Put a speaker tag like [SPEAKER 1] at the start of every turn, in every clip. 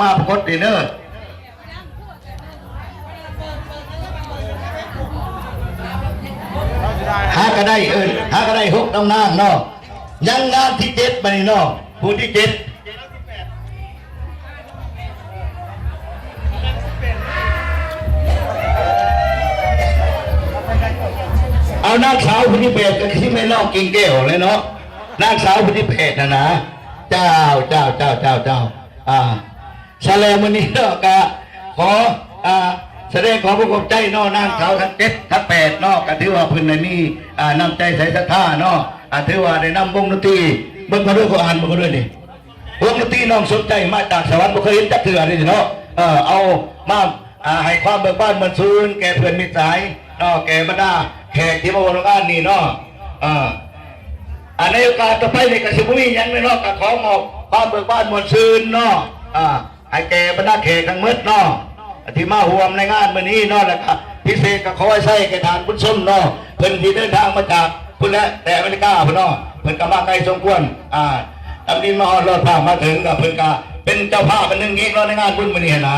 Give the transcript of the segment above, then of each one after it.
[SPEAKER 1] มาปรากฏดีเนอร์หาก็ได้หาก็ได้6ต้องนางเนาะยังงานที่7ไปนี่เนาะผู้ที่7เอานางสาวผู้ที่8ก็ที่ไม่นอกกิงแก้วเลยเนาะนางสาวผู้ที่8นะเจ้าชาเลมันนี้เนาะก็ขอแสดงขอพระคุณใจเนาะนางสาวทั้ง7ทั้ง8เนาะก็ถือว่าเพิ่นในนี้นำใจใส่ศรัทธาเนาะถือว่าได้นำวงดนตรีเบิ่งมาด้วยก็อ่านมาด้วยนี่วงดนตรีน้องสนใจมาจากสวรรค์บ่เคยเห็นจักเทื่อนี่เนาะเอามาให้ความเบิกบานบรรซูนแก่เพื่อนมิตรสายเนาะแก่บรรดาแขกที่มาร่วมงานนี่เนาะในโอกาสต่อไปในกสิบุรียังไม่เนาะก็ขอมอบความเบิกบานบรรซูนเนาะให้แก่บรรดาแขกทั้งหมดเนาะที่มาร่วมในงานมื้อนี้เนาะแล้วก็พิเศษก็ขอให้ใส่แก่ทานผู้ชมเนาะเพิ่นที่เดินทางมาจากพุ่นและแต่อเมริกาพุ่นเนาะเพิ่นก็มาไกลสมควรอันนี้มาฮอดรถพามาถึงกับเพิ่นก็เป็นเจ้าภาพเป็นหนึ่งอีกเนาะในงานบุญมื้อนี้นะ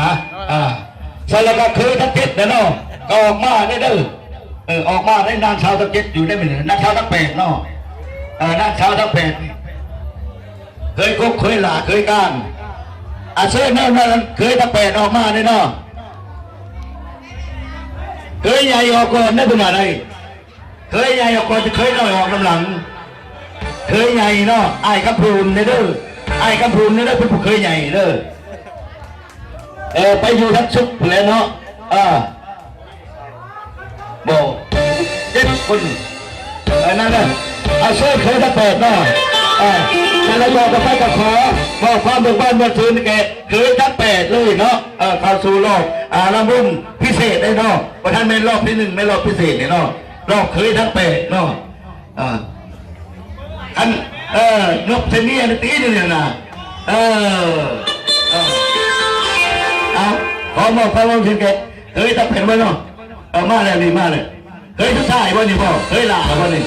[SPEAKER 1] ใส่แล้วก็คือทั้ง7เนาะก็ออกมาได้เด้อออกมาได้นางสาวทั้ง7อยู่ได้มื้อนี้นางสาวทั้ง8เนาะนางสาวทั้ง8เคยคบเคยหลาเคยก้านเสื้อนั่นเคยทั้ง8ออกมาได้เนาะเคยใหญ่ออกก่อนได้ขนาดไหนเคยใหญ่ออกก่อนจะเคยน้อยออกลำหลังเคยใหญ่เนาะไอ้กระพูนเด้อไอ้กระพูนเด้อเป็นผู้เคยใหญ่เด้อไปอยู่ทั้งชุบเลยเนาะบอก7 คนนั่นแหละเสื้อเคยทั้ง8เนาะแต่เราบอกกับไปกับขอบอกความเบิกบานบรรทุนแกเคยทั้ง8เลยเนาะเข้าสู่รอบรำบุญพิเศษได้เนาะประธานเป็นรอบที่1ไม่รอบพิเศษเนี่ยเนาะรอบเคยทั้ง8เนาะอันนกเซนีอันตีเนี่ยนะเอาขอบอกความรู้สึกแกเคยทั้ง8ไว้เนาะมาเลยนี่มาเลยเคยทุกท่ายวันนี้พ่อเคยหลาวันนี้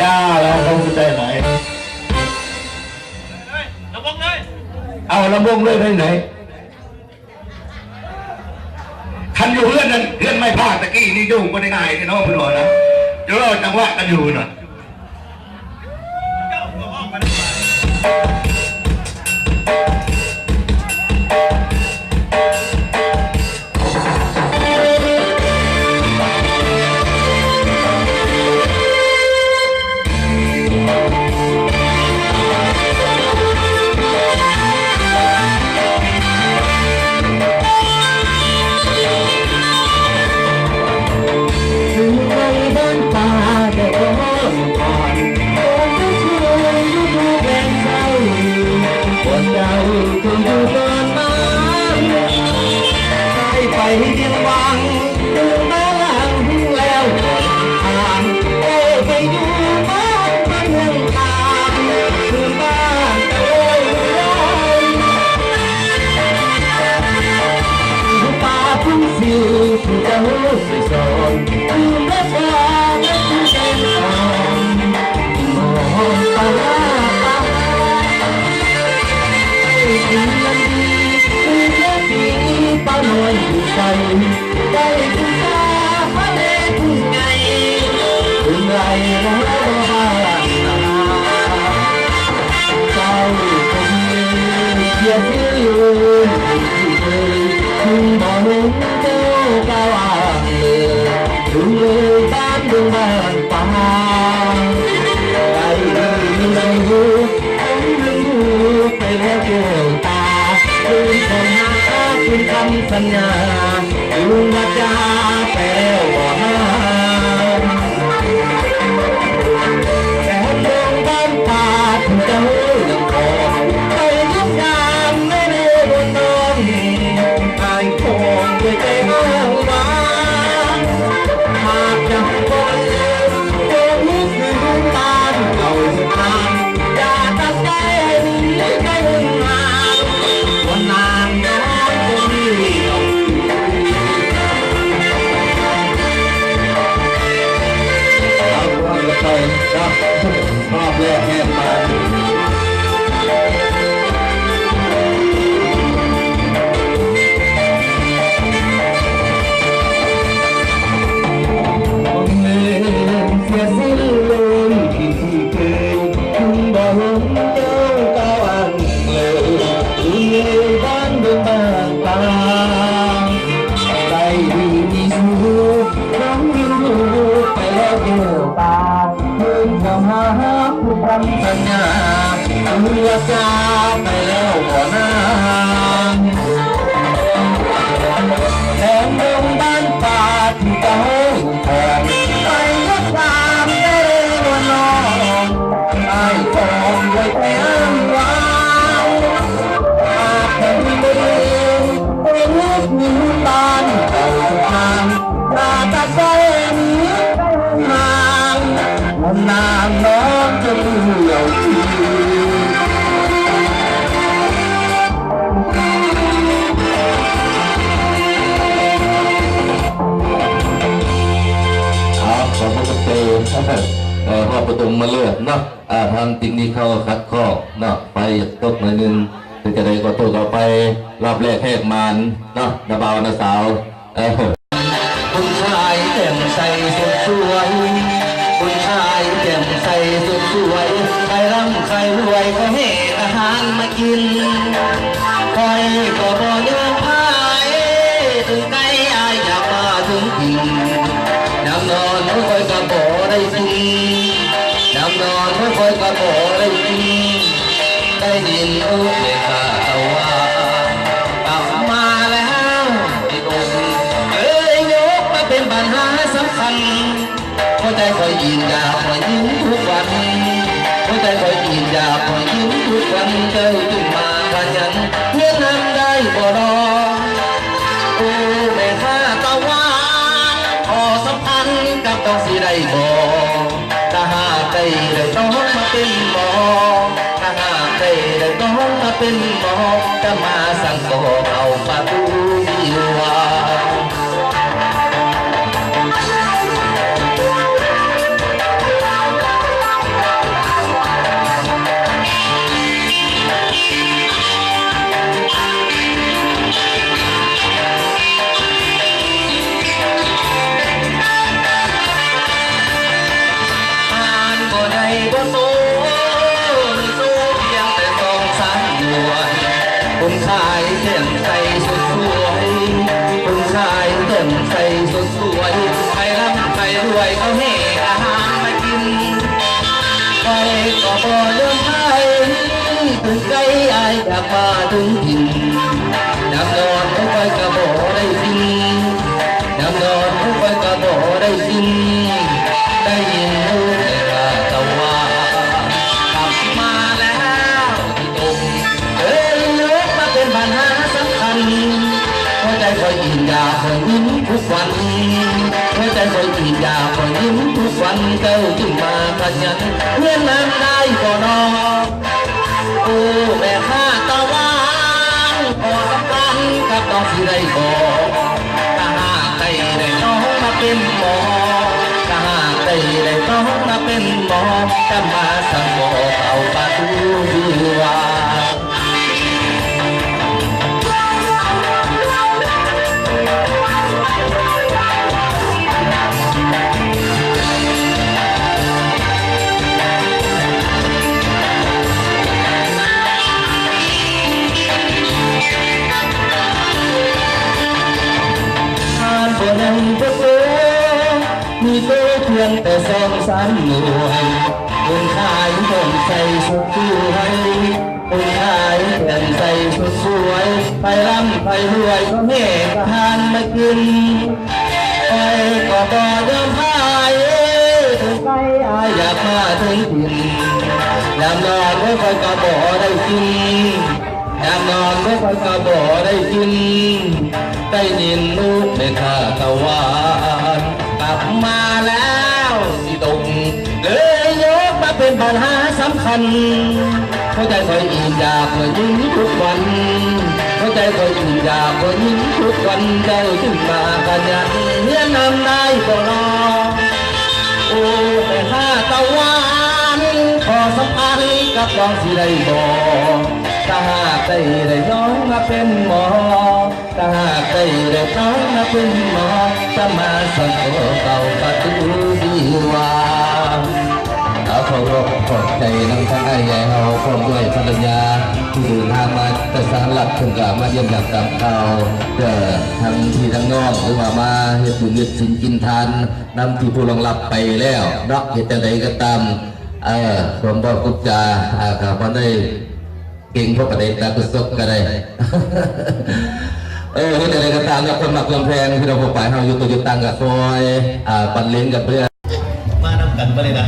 [SPEAKER 1] จ้าเราคงใจไหนเอาลำวงเลยไปไหนคันอยู่เพื่อนนั่นเพื่อนไม่พลาดตะกี้นี่ยุ่งก็ได้ง่ายที่น้องพี่หน่อยนะเดี๋ยวเราจังหวะกันอยู่หน่อยสัญญาลุงมาจ้าแปลว่าแต่ดวงบ้านป่าถึงจะยังคงไปยุ่งยามไม่ได้บนนอนไอ้คงด้วยใจอ้างว้างหากจะคนโอ้ยคือบ้านเก่าสถานอย่าตัดใจนี้ใกล้หนึ่งงานวันนานน้อยจะมี
[SPEAKER 2] จาไปแล้วบ่นานแถมเมืองบ้านป่าที่เจ้าของไปรักความได้วันนองไอ้ทองไว้แก้มวาวอาบแผ่นดินเป็นลูกนิวตันเก่าทางตาตะเกนนางวันนางน้องจะเดี่ยวทีขอบคุณเตพอประตูมาเลือกเนาะทางติ่งนี้เข้าคัดข้อเนาะไปตกหน่อยนึงถึงจะได้ก็ตัวต่อไปรอบแรกแหกมันเนาะนาบ่าวนาสาวคุณชายเต็มใสสุดสวยคุณชายเต็มใสสุดสวยใครร่ำใครรวยก็ให้อาหารมากินคอยก็บ่ยอมพายถึงไกลอายอยากมาถึงถิ่นน้ำนอนไม่ค่อยกระโปได้กินน้ำนอนไม่ค่อยกระโปได้กินได้ยินลูกเด็กข้าตะว่ากลับมาแล้วที่ตรงยกมาเป็นปัญหาสำคัญหัวใจคอยยินอยากคอยยิ้มทุกวันหัวใจคอยยินอยากคอยยิ้มทุกวันเจ้าจึงมาขยันเพื่อนนำได้บ่รอโอ้แม่ข้าตะว่าขอสัมพันธ์กับต้องสิได้บ่ถ้าหากได้ต้องมาเป็นหมอถ้าหากได้ต้องมาเป็นหมอจะมาสั่งก่อเอาประตูวิวาคุณชายเต็มใสสุดสวยคุณชายเต็มใสสุดสวยใครร่ำใครรวยเขาให้อาหารมากินใครก็บ่เลื่อมไห้ถึงไกลอายอยากมาถึงถิ่นน้ำนอนไม่ค่อยกระโบได้กินน้ำนอนไม่ค่อยกระโบได้กินได้ยินลูกแต่ว่าตะว่ากลับมาแล้วที่ตรงเป็นปัญหาสำคัญหัวใจคอยยินอยากคอยยิ้มทุกวันหัวใจคอยยินอยากคอยยิ้มทุกวันเจ้าจึงมาขยันเพื่อนนำได้ก็รอโอ้แม่ข้าตะวันขอสัมพันธ์กับน้องสิได้บ่ถ้าหากได้น้องมาเป็นหมอถ้าหากได้น้องมาเป็นหมอจะมาสั่งบอกเอาประตูวิวามีตัวเพียงแต่สองสามหน่วยคนขายเต็มใส่สุดสวยคนขายเต็มใส่สุดสวยไปร่ำไปรวยก็เมฆทานมากินไปก็บ่ยอมพายถึงไปอายอยากมาถึงถิ่นยามนอนไม่ค่อยก็บ่ได้กินยามนอนไม่ค่อยก็บ่ได้กินได้ยินลูกในข้าตะวันกลับมาแล้วที่ตรงเลยยกมาเป็นปัญหาสำคัญหัวใจคอยอิ่มอยากคอยยิ้มทุกวันหัวใจคอยอิ่มอยากคอยยิ้มทุกวันเจ้าจึงมาขยันเลี้ยงนำได้ก็รอโอ้แต่ข้าตะวันขอสัมพันธ์กับน้องสิได้บ่ถ้าหากได้น้องมาเป็นหมอถ้าหากได้น้องมาเป็นหมอจะมาสั่งเก่าประตูวิวาขอรับขอบใจน้องทั้งไอ้ใหญ่เราพร้อมด้วยภรรยาที่เดินทางมาแต่สารหลักถึงกับมาเยี่ยมยามตามข่าวเพื่อทั้งที่ทั้งนอกหรือว่ามาเหตุบุญเหตุสินกินทานนำที่ผู้ลงรับไปแล้วรักเหตุใดก็ตามผมบอกกุจาครับมันได้ เก่งพวกกระเด็นตากุศลก็ได้แต่อะไรก็ตามกับคนหมักความแพงที่เราพบไปเราอยู่ตัวอยู่ตังกับคอยปันลิ้นกับเพื่อนมานำกันไปเลยนะ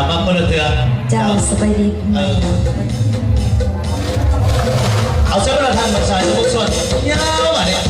[SPEAKER 2] มาคนละเถื่อ
[SPEAKER 3] เจ้าสบายดี
[SPEAKER 2] เอาเจ้าประธานมาใส่สมุทรส่วนยาวมาเนี่ย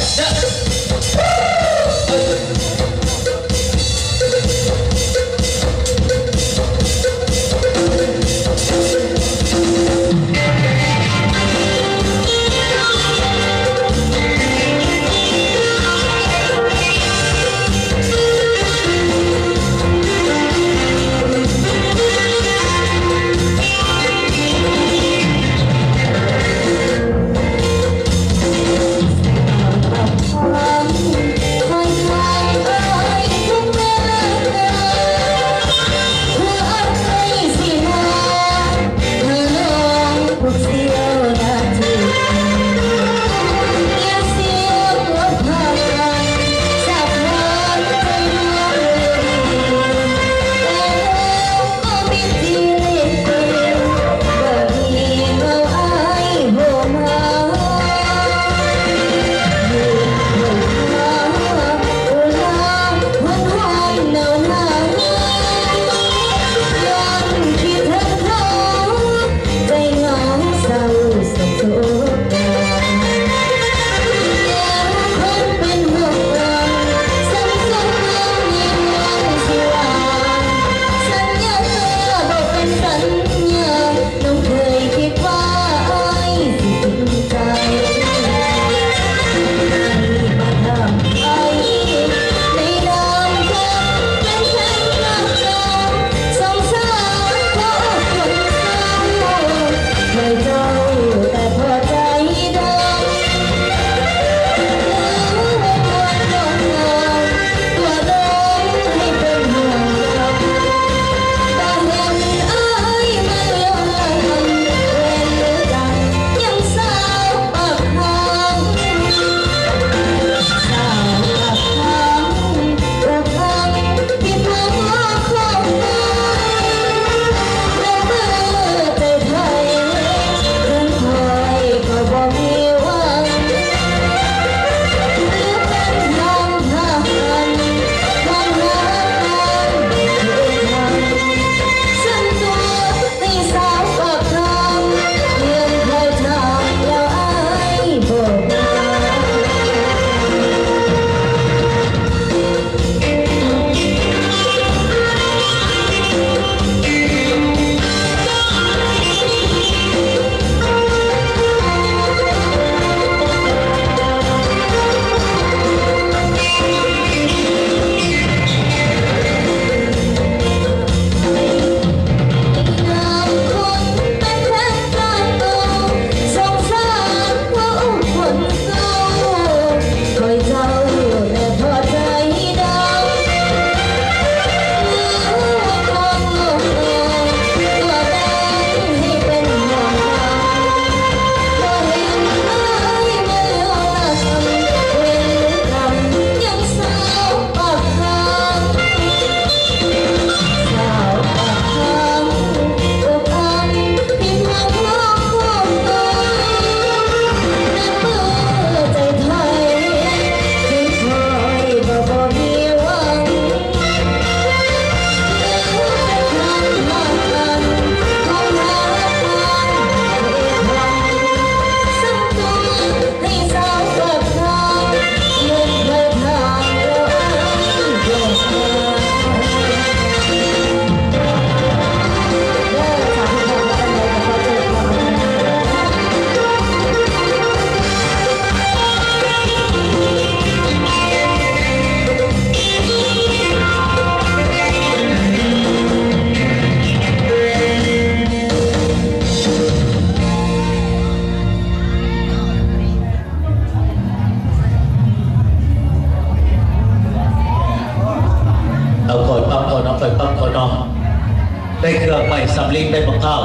[SPEAKER 4] ได้เครื่องใหม่สำลีได้บังเข้า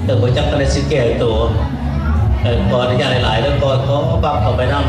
[SPEAKER 4] เดี๋ยวผมจะกระสิแก่ตัวขออนุญาตหลายๆแล้วก็ขอบังเข้าไปนั่ง